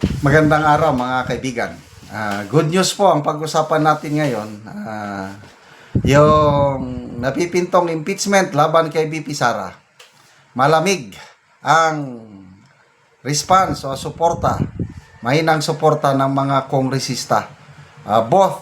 Magandang araw mga kaibigan. Good news po ang pag-usapan natin ngayon. Yung napipintong impeachment laban kay VP Sara. Malamig ang response o suporta, mahinang suporta ng mga kongresista. Both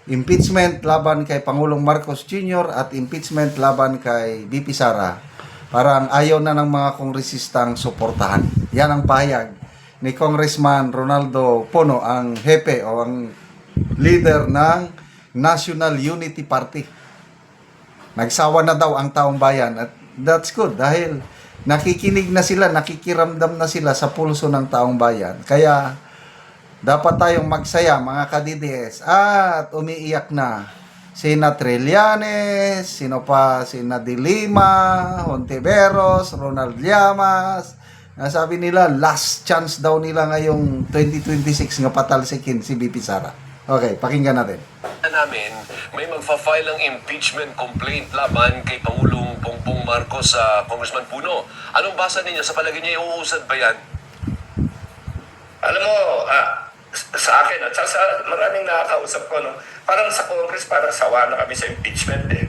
impeachment laban kay Pangulong Marcos Jr. at impeachment laban kay VP Sara. Parang ayaw na ng mga kongresistang suportahan. Yan ang pahayag ni Congressman Ronaldo Pono, ang hepe o ang leader ng National Unity Party. Nagsawa na daw ang taong bayan at that's good dahil nakikinig na sila, nakikiramdam na sila sa pulso ng taong bayan. Kaya dapat tayong magsaya mga ka-DDS at umiiyak na sina Trillanes, sino pa, sina De Lima, Hontiveros, Ronald Llamas. Sabi nila, last chance daw nila ngayong 2026 nga patalsikin si VP Sara. Okay, pakinggan natin. Namin, may magfa-file ng impeachment complaint laban kay Pangulong Bongbong Marcos sa Congressman Puno. Anong basa ninyo? Sa palagay niya, iuusad ba yan? Alam mo, sa akin at sa maraming nakakausap ko, no, parang sa Congress, parang sawa na kami sa impeachment eh.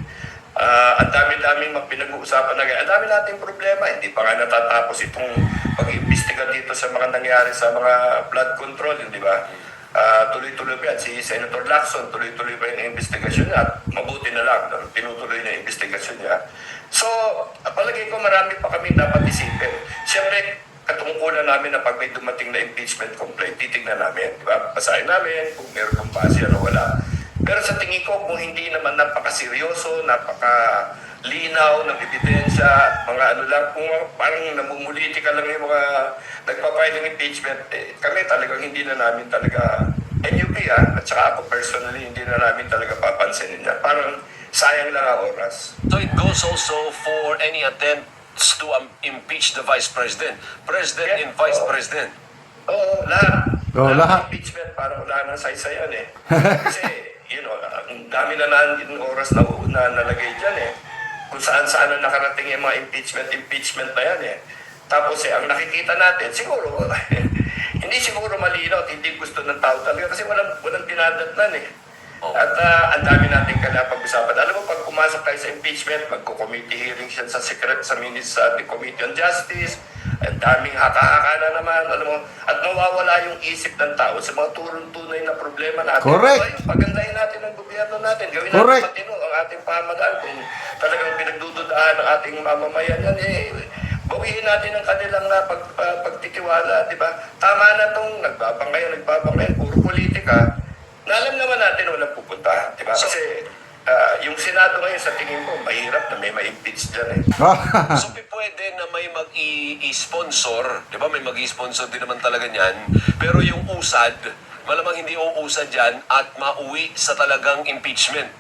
Ang dami-daming pinag-uusapan na ganyan. Ang dami nating problema. Hindi pa nga natatapos itong pag-imbestiga dito sa mga nangyari sa mga flood control, di ba? Tuloy-tuloy pa yan. Si Senator Lacson, tuloy-tuloy pa yung investigasyon niya. At mabuti na lang, tinutuloy na yung investigasyon niya. So, palagay ko marami pa kami dapat isipin. Siyempre, katungkulan namin na pag may dumating na impeachment complaint, titignan namin. Di ba? Basahin namin kung meron kong base o wala. Pero sa tingin ko, kung hindi naman napakaseryoso, napakalinaw ng ebidensya, mga ano lang, kung parang namumuliti ka lang yung mga nagpapile ng impeachment, kami talagang hindi na namin talaga, NUP at saka ako personally, hindi na namin talaga papansinin niya. Parang sayang lang ang oras. So it goes also for any attempts to impeach the Vice President. President and Vice President. Oo, lahat. Lahat. Impeachment, parang wala nang saysayan eh. Kasi, ang dami na oras na nalagay dyan eh. Kung saan-saan na nakarating yung mga impeachment na yan eh. Tapos ang nakikita natin, siguro, hindi siguro malinaw at hindi gusto ng tao talaga kasi walang dinadatnan eh. At ang dami natin pag-usapan. Alam mo, pag pumasok tayo sa impeachment, magko-committee hearing siya sa minutes sa the Committee on Justice, ang daming haka-haka na naman, alam mo, at nawawala yung isip ng tao sa mga tunay na problema natin. Correct. Pagandahin natin ang gobyerno natin, gawin Correct. natin matino ang ating pamahalaan. Kung talagang pinagdududaan ng ating mamamayan yan, bawiin natin ang kanilang pagtitiwala, di ba? Tama na itong nagbabangay, puro politika. Na alam naman natin walang pupunta, di ba? Kasi yung Senado ngayon sa tingin ko, mahirap na may ma-impeach dyan eh. So pwede na may mag-i-sponsor, di ba? May mag-i-sponsor din naman talaga niyan. Pero yung usad, malamang hindi uusad yan at mauwi sa talagang impeachment.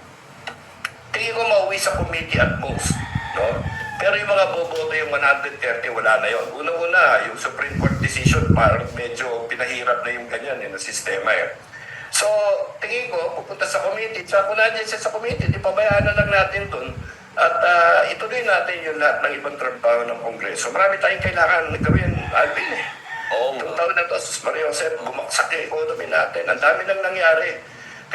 Tingin ko mauwi sa committee at most, no? Pero yung mga boboto, yung 130, wala na yun. Una-una, yung Supreme Court decision, parang medyo pinahirap na yung ganyan na sistema eh. So, tingin ko, pupunta sa committee. Sa kung nandiyan siya sa committee, di pabayaan na lang natin dun. At ituloy natin yung lahat ng ibang trabaho ng Kongreso. Marami tayong kailangan gawin, Alvin eh. Oo. Itong taon na to, Sus Maria Josep, bumaksak yung economy natin. Ang dami nang nangyari.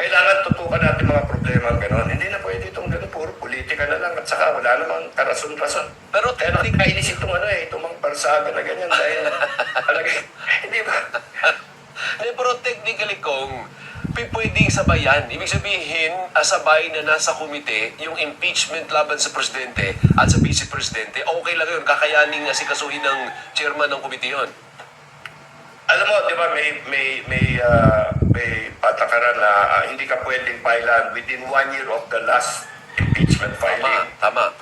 Kailangan tutukan natin mga problema gano'n. Hindi na pwede itong gano'n, puro politika na lang. At saka wala namang karason-rason. Pero kaya nakikainis itong itong mga parsaga na ganyan. Dahil talaga, hindi ba? Pero technically kung pwedeng sabayan, ibig sabihin, sabay na nasa komite yung impeachment laban sa presidente at sa vice-presidente, okay lang yun, kakayaning asikasuhin ng chairman ng komite yun. Alam mo, di ba, may patakaran na hindi ka pwedeng filean within 1 year of the last impeachment filing. Tama.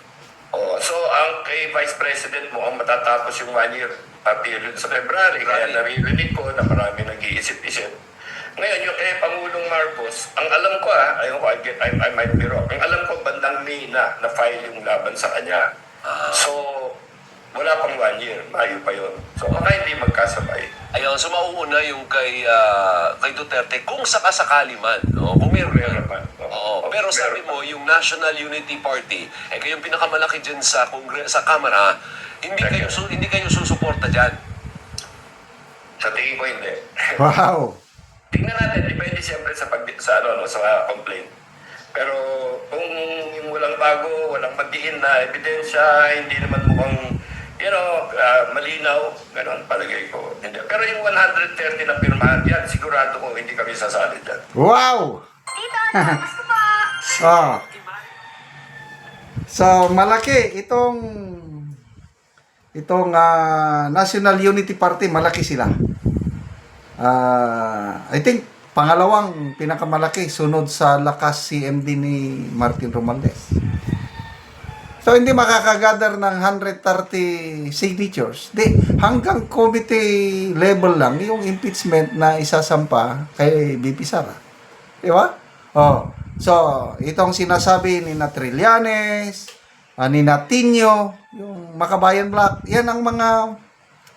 So, ang kay Vice President mo, ang matatapos yung 1 year period sa February. Kaya naririnig ko na marami nag-iisip-isip. Ngayon, yung kay Pangulong Marcos, ang alam ko I might be wrong. Ang alam ko, bandang May na file yung laban sa kanya. So, wala pang 1 year. Mayo pa yun. So, baka hindi magkasabay. Ayun, so mauuna yung kay Duterte kung sakasakali man, no? Kung meron naman. Oo. Pero sabi mo, yung National Unity Party, kayong pinakamalaki dyan sa Kamara, hindi kayo susuporta dyan. Sa tingin ko hindi. Wow. Tingnan natin, depende siyempre sa ano, no, sa complaint. Pero kung yung walang bago, walang magdiin na ebidensya, hindi naman mukhang, malinaw, gano'n palagay ko. Hindi. Pero yung 130 na pirmahan, yan, sigurado ko hindi kami sasali dyan. Wow! Tito, tapos ko po. Ah. So, malaki itong National Unity Party, malaki sila. I think pangalawang pinakamalaki sunod sa lakas CMD ni Martin Romualdez. So hindi makakagather ng 130 signatures. Hanggang committee level lang yung impeachment na isasampa kay BP Sara. Di ba? Oh. So, itong sinasabi ni na Trillanes, ni Natinio, yung Makabayan Black, yan ang mga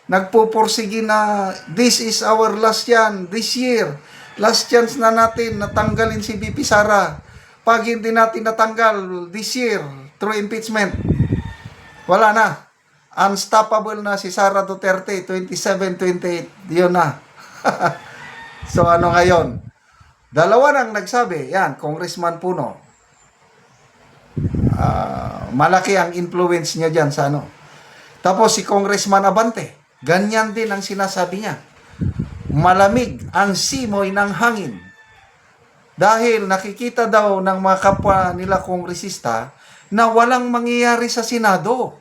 nagpupursige na this is our last chance this year. Last chance na natin natanggalin si BP Sara. Pag hindi natin natanggal this year through impeachment, wala na. Unstoppable na si Sara Duterte 27-28. Yun na. So ano ngayon? Dalawa nang nagsabi, yan, Congressman Puno. Malaki ang influence niya dyan sa ano. Tapos si Congressman Abante, ganyan din ang sinasabi niya. Malamig ang simoy ng hangin. Dahil nakikita daw ng mga kapwa nila kongresista na walang mangyayari sa Senado.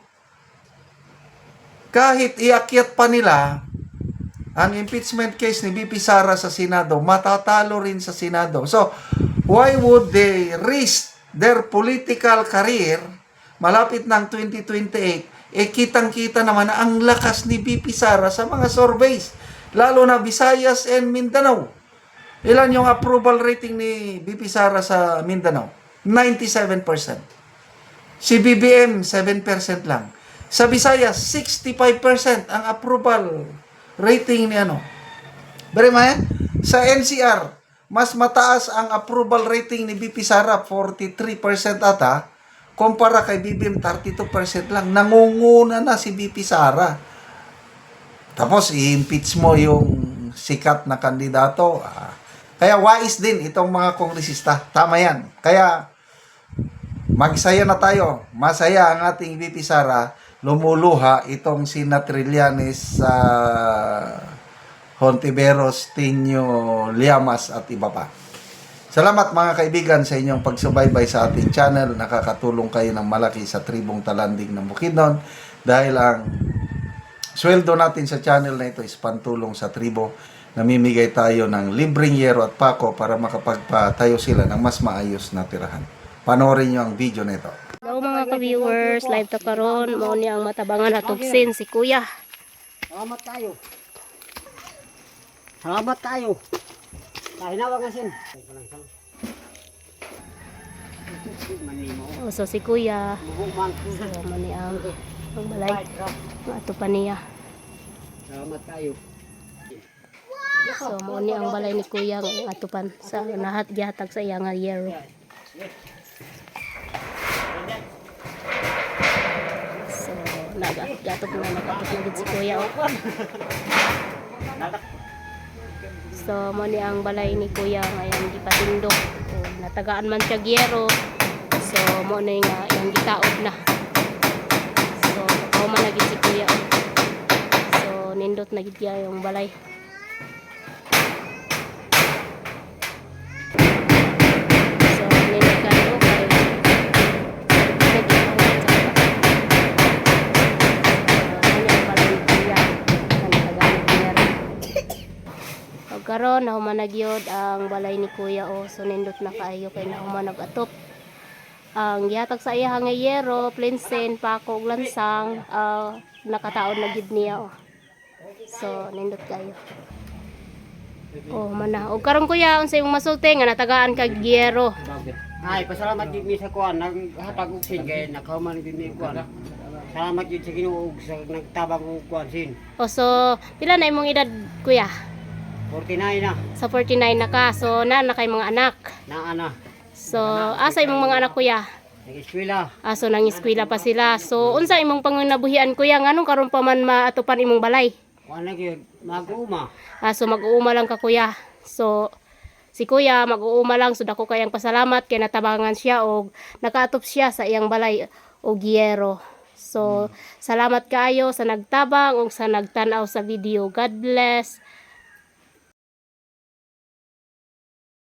Kahit iakyat pa nila ang impeachment case ni BP Sara sa Senado, matatalo rin sa Senado. So, why would they risk their political career malapit ng 2028? Kitang-kita naman na ang lakas ni BP Sara sa mga surveys, lalo na Visayas and Mindanao. Ilan yung approval rating ni BP Sara sa Mindanao? 97%. Si BBM, 7% lang. Sa Visayas, 65% ang approval rating ni ano. Sa NCR, mas mataas ang approval rating ni BP Sara, 43% ata, kumpara kay BBM, 32% lang. Nangunguna na si BP Sara. Tapos, i-impeach mo yung sikat na kandidato. Kaya wais din itong mga kongresista. Tama yan. Kaya, magsaya na tayo. Masaya ang ating BP Sara. Lumuluha itong si Trillanes sa Hontiveros, Tinio, Llamas at iba pa. Salamat mga kaibigan sa inyong pagsubaybay sa ating channel. Nakakatulong kayo ng malaki sa tribong Talanding ng Bukidnon dahil ang sweldo natin sa channel na ito is pantulong sa tribo. Namimigay tayo ng libreng yero at pako para makapagpatayo sila ng mas maayos na tirahan. Panoorin nyo ang video na ito. Hello mga ka-viewers, live ta karon mo ni ang matabangan atugsin si Kuya. Salamat tayo. Salamat tayo. Kahinawa nga sin. So si Kuya, so mo ni ang balay. Ato pa niya. Salamat tayo. So mo ni ang balay ni Kuya ng atupan sa lahat gihatag sa iyang yero. So nagatok na gid si Kuya. So mo ni ang balay ni Kuya ngayon gipatindog. Natagaan man siya gyero. So mo na nga yung gitaod na. So ako man nagid si Kuya. So nindot na gid yung balay. So nindot ka no kay karon na humanagyod ang balay ni Kuya so nindot na kaayo kay na humanag atop ang gihatag sa iya nga yero, plinsen, pako, ug lansang nakataon na gid niya so nindot kayo mana ug karon Kuya unsay imong masulti nga natagaan kag yero. Ay, pasalamat gid mi sa kuan naghatag og sin kay nakahuman gid mi kuan. Salamat gid sa Ginoo ug sa nagtabang og kuan sin. So pila na imong edad Kuya? 49 na. Sa 49 na ka, so na kay mga anak. Na ana. So, asa imong mga anak Kuya? Nag-eskwela. So nang eskwela pa sila. So, unsa imong pangunabuhian Kuya? Nganong karon pa man maatupan imong balay? kuan na gyud mag-uma. So mag-uuma lang ka kuya. So si kuya mag-uuma lang so dako kayang pasalamat kay natabangan siya og nakaatop siya sa iyang balay og yero. So salamat kaayo sa nagtabang ug sa nagtan-aw sa video. God bless.